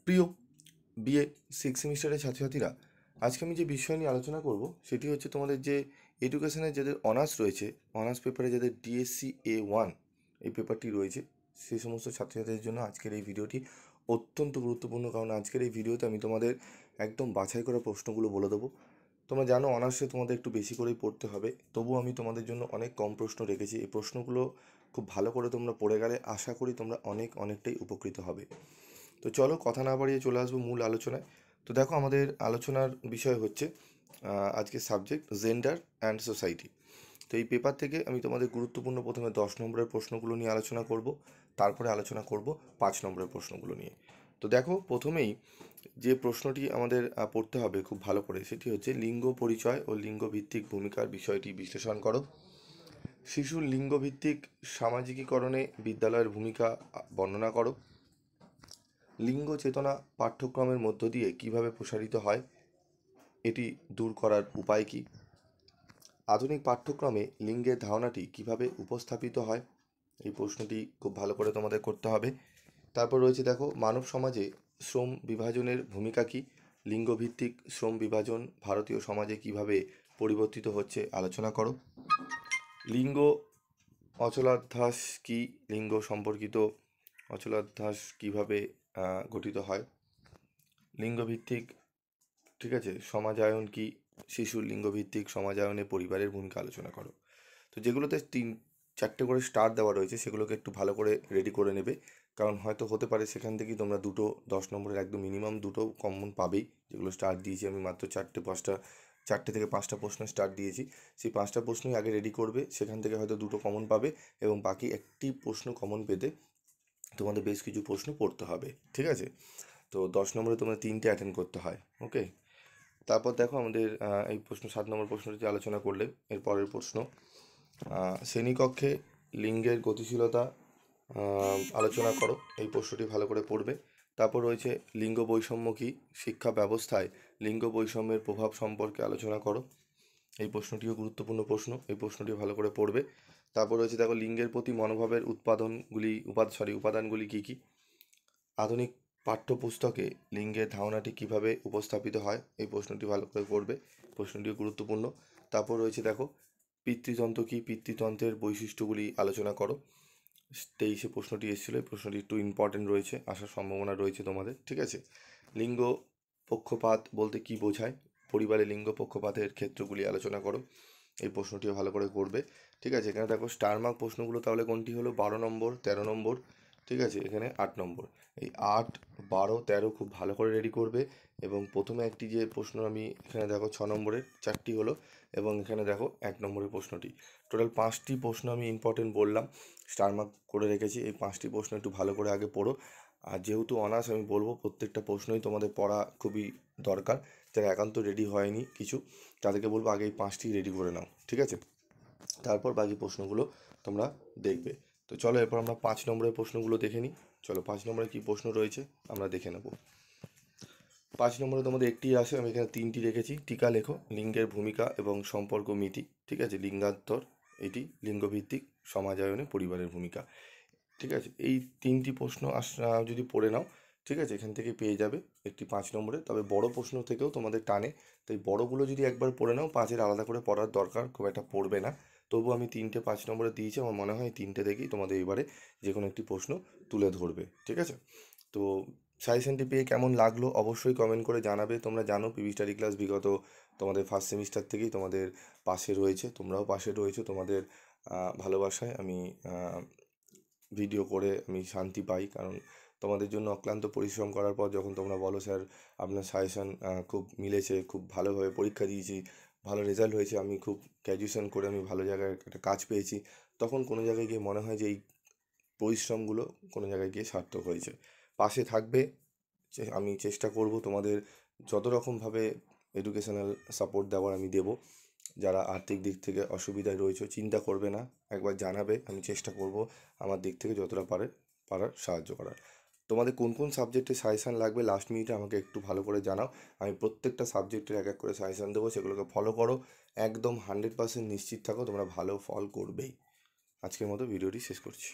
প্রিয় BA six সেমিস্টারের ছাত্রছাত্রীরা, আজকে আমি যে বিষয় নিয়ে আলোচনা করব সেটি হচ্ছে তোমাদের যে এডুকেশনের যাদের অনার্স রয়েছে, অনার্স পেপারে যাদের ডিএসসি A1 এই পেপারটি রয়েছে, সেই সমস্ত ছাত্রছাত্রীদের জন্য আজকের এই ভিডিওটি অত্যন্ত গুরুত্বপূর্ণ। কারণ আজকের এই ভিডিওতে আমি তোমাদের একদম বাছাই করা প্রশ্নগুলো বলে দেবো। তোমরা জানো অনার্সে তোমাদের একটু বেশি করেই পড়তে হবে, তবুও আমি তোমাদের জন্য অনেক কম প্রশ্ন রেখেছি। এই প্রশ্নগুলো খুব ভালো করে তোমরা পড়ে গেলে আশা করি তোমরা অনেকটাই উপকৃত হবে। তো চলো কথা না বাড়িয়ে চলে আসবো মূল আলোচনায়। তো দেখো, আমাদের আলোচনার বিষয় হচ্ছে আজকের সাবজেক্ট জেন্ডার অ্যান্ড সোসাইটি। তো এই পেপার থেকে আমি তোমাদের গুরুত্বপূর্ণ প্রথমে 10 নম্বরের প্রশ্নগুলো নিয়ে আলোচনা করব, তারপরে আলোচনা করব 5 নম্বরের প্রশ্নগুলো নিয়ে। তো দেখো, প্রথমেই যে প্রশ্নটি আমাদের পড়তে হবে খুব ভালো করে, সেটি হচ্ছে লিঙ্গ পরিচয় ও লিঙ্গভিত্তিক ভূমিকার বিষয়টি বিশ্লেষণ করো। শিশুর লিঙ্গভিত্তিক সামাজিকীকরণে বিদ্যালয়ের ভূমিকা বর্ণনা করো। লিঙ্গ চেতনা পাঠ্যক্রমের মধ্য দিয়ে কিভাবে প্রসারিত হয়, এটি দূর করার উপায় কী? আধুনিক পাঠ্যক্রমে লিঙ্গের ধারণাটি কিভাবে উপস্থাপিত হয়, এই প্রশ্নটি খুব ভালো করে তোমাদের করতে হবে। তারপর রয়েছে দেখো, মানব সমাজে শ্রম বিভাজনের ভূমিকা কী, লিঙ্গভিত্তিক শ্রম বিভাজন ভারতীয় সমাজে কিভাবে পরিবর্তিত হচ্ছে আলোচনা করো। লিঙ্গ অচলাধ্যাস কী, লিঙ্গ সম্পর্কিত অচলাধ্যাস কিভাবে গঠিত হয়। লিঙ্গভিত্তিক, ঠিক আছে, সমাজায়ন কি, শিশুর লিঙ্গভিত্তিক সমাজায়নে পরিবারের ভূমিকা আলোচনা করো। তো যেগুলোতে 3-4টে করে স্টার দেওয়া রয়েছে সেগুলোকে একটু ভালো করে রেডি করে নেবে, কারণ হয়তো হতে পারে সেখান থেকেই তোমরা দুটো 10 নম্বরের একদম মিনিমাম দুটো কমন পাবেই। যেগুলো স্টার দিয়েছি আমি মাত্র 4টে থেকে 5টা প্রশ্ন স্টার দিয়েছি, সেই 5টা প্রশ্নই আগে রেডি করবে, সেখান থেকে হয়তো দুটো কমন পাবে এবং বাকি একটি প্রশ্ন কমন পেতে তোমাদের বেশ কিছু প্রশ্ন পড়তে হবে, ঠিক আছে। তো 10 নম্বরে তোমরা 3টে অ্যাটেন্ড করতে হয়, ওকে। তারপর দেখো, আমাদের এই প্রশ্ন 7 নম্বর প্রশ্নটি আলোচনা করলে এর পরের প্রশ্ন, শ্রেণীকক্ষে লিঙ্গের গতিশীলতা আলোচনা করো, এই প্রশ্নটি ভালো করে পড়বে। তারপর রয়েছে লিঙ্গ বৈষম্য কী, শিক্ষা ব্যবস্থায় লিঙ্গ বৈষম্যের প্রভাব সম্পর্কে আলোচনা করো, এই প্রশ্নটিও গুরুত্বপূর্ণ প্রশ্ন, এই প্রশ্নটি ভালো করে পড়বে। তারপর রয়েছে দেখো, লিঙ্গের প্রতি মনোভাবের উপাদানগুলি কী কী। আধুনিক পাঠ্যপুস্তকে লিঙ্গের ধারণাটি কিভাবে উপস্থাপিত হয়, এই প্রশ্নটি ভালো করে পড়বে, প্রশ্নটিও গুরুত্বপূর্ণ। তারপর রয়েছে দেখো, পিতৃতন্ত্র কী, পিতৃতন্ত্রের বৈশিষ্ট্যগুলি আলোচনা করো। 23-এ প্রশ্নটি এসেছিলো, এই প্রশ্নটি একটু ইম্পর্টেন্ট রয়েছে, আসার সম্ভাবনা রয়েছে তোমাদের, ঠিক আছে। লিঙ্গ পক্ষপাত বলতে কী বোঝায়, পরিবারে লিঙ্গ পক্ষপাতের ক্ষেত্রগুলি আলোচনা করো, এই প্রশ্নটিও ভালো করে করবে, ঠিক আছে। এখানে দেখো স্টার মার্ক প্রশ্নগুলো তাহলে কোনটি হলো, 12 নম্বর, 13 নম্বর, ঠিক আছে, এখানে 8 নম্বর। এই 8, 12, 13 খুব ভালো করে রেডি করবে। এবং প্রথমে একটি যে প্রশ্ন আমি এখানে দেখো 6 নম্বরের 4টি হলো, এবং এখানে দেখো 1 নম্বরের প্রশ্নটি, টোটাল 5টি প্রশ্ন আমি ইম্পর্টেন্ট বললাম, স্টার মার্ক করে রেখেছি। এই 5টি প্রশ্ন একটু ভালো করে আগে পড়ো। আর যেহেতু অনার্স, আমি বলবো প্রত্যেকটা প্রশ্নই তোমাদের পড়া খুবই দরকার। যারা একান্ত রেডি হয়নি কিছু, তাদেরকে বলবো আগে এই 5টি রেডি করে নাও, ঠিক আছে। তারপর বাকি প্রশ্নগুলো তোমরা দেখবে। তো চলো এরপর আমরা 5 নম্বরের প্রশ্নগুলো দেখে নিই। চলো 5 নম্বরে কী প্রশ্ন রয়েছে আমরা দেখে নেব। 5 নম্বরে তোমাদের একটি আসে, আমি এখানে 3টি রেখেছি। টিকা লেখো, লিঙ্গের ভূমিকা এবং সম্পর্ক মিতি, ঠিক আছে, লিঙ্গান্তর, এটি লিঙ্গভিত্তিক সমাজায়নে পরিবারের ভূমিকা, ঠিক আছে। এই 3টি প্রশ্ন যদি পড়ে নাও, ঠিক আছে, এখান থেকে পেয়ে যাবে একটি 5 নম্বরে। তবে বড় প্রশ্ন থেকেও তোমাদের টানে, তাই বড়গুলো যদি একবার পড়ে নাও, 5-এর আলাদা করে পড়ার দরকার খুব একটা পড়বে না। তবু আমি 3টে 5 নম্বরে দিয়েছি, আমার মনে হয় 3টে দেখেই তোমাদের এবারে যে কোনো একটি প্রশ্ন তুলে ধরবে, ঠিক আছে। তো সাজেশনটি পেয়ে কেমন লাগলো অবশ্যই কমেন্ট করে জানাবে। তোমরা জানো পিভি স্টাডি ক্লাস বিগত তোমাদের ফার্স্ট সেমিস্টার থেকেই তোমাদের পাশে রয়েছে, তোমরাও পাশে রয়েছো। তোমাদের ভালোবাসায় আমি ভিডিও করে আমি শান্তি পাই, কারণ তোমাদের জন্য অক্লান্ত পরিশ্রম করার পর যখন তোমরা বলো স্যার আপনার সাজেশন খুব মিলেছে, খুব ভালোভাবে পরীক্ষা দিয়েছি, ভালো রেজাল্ট হয়েছে, আমি খুব গ্র্যাজুয়েশন করে আমি ভালো জায়গায় একটা কাজ পেয়েছি, তখন কোনো জায়গায় গিয়ে মনে হয় যে এই পরিশ্রমগুলো কোনো জায়গায় গিয়ে সার্থক হয়েছে। পাশে থাকবে, আমি চেষ্টা করব তোমাদের যত রকমভাবে এডুকেশনাল সাপোর্ট দেওয়ার আমি দেবো। যারা আর্থিক দিক থেকে অসুবিধায় রয়েছে চিন্তা করবে না, একবার জানাবে, আমি চেষ্টা করব আমার দিক থেকে যতটা পারার সাহায্য করার। তোমাদের কোন কোন সাবজেক্টে সাজেশান লাগবে লাস্ট মিনিটে আমাকে একটু ভালো করে জানাও, আমি প্রত্যেকটা সাবজেক্টের এক এক করে সাজেশান দেবো, সেগুলোকে ফলো করো। একদম 100% নিশ্চিত থাকো তোমরা ভালো ফল করবেই। আজকের মতো ভিডিওটি শেষ করছি।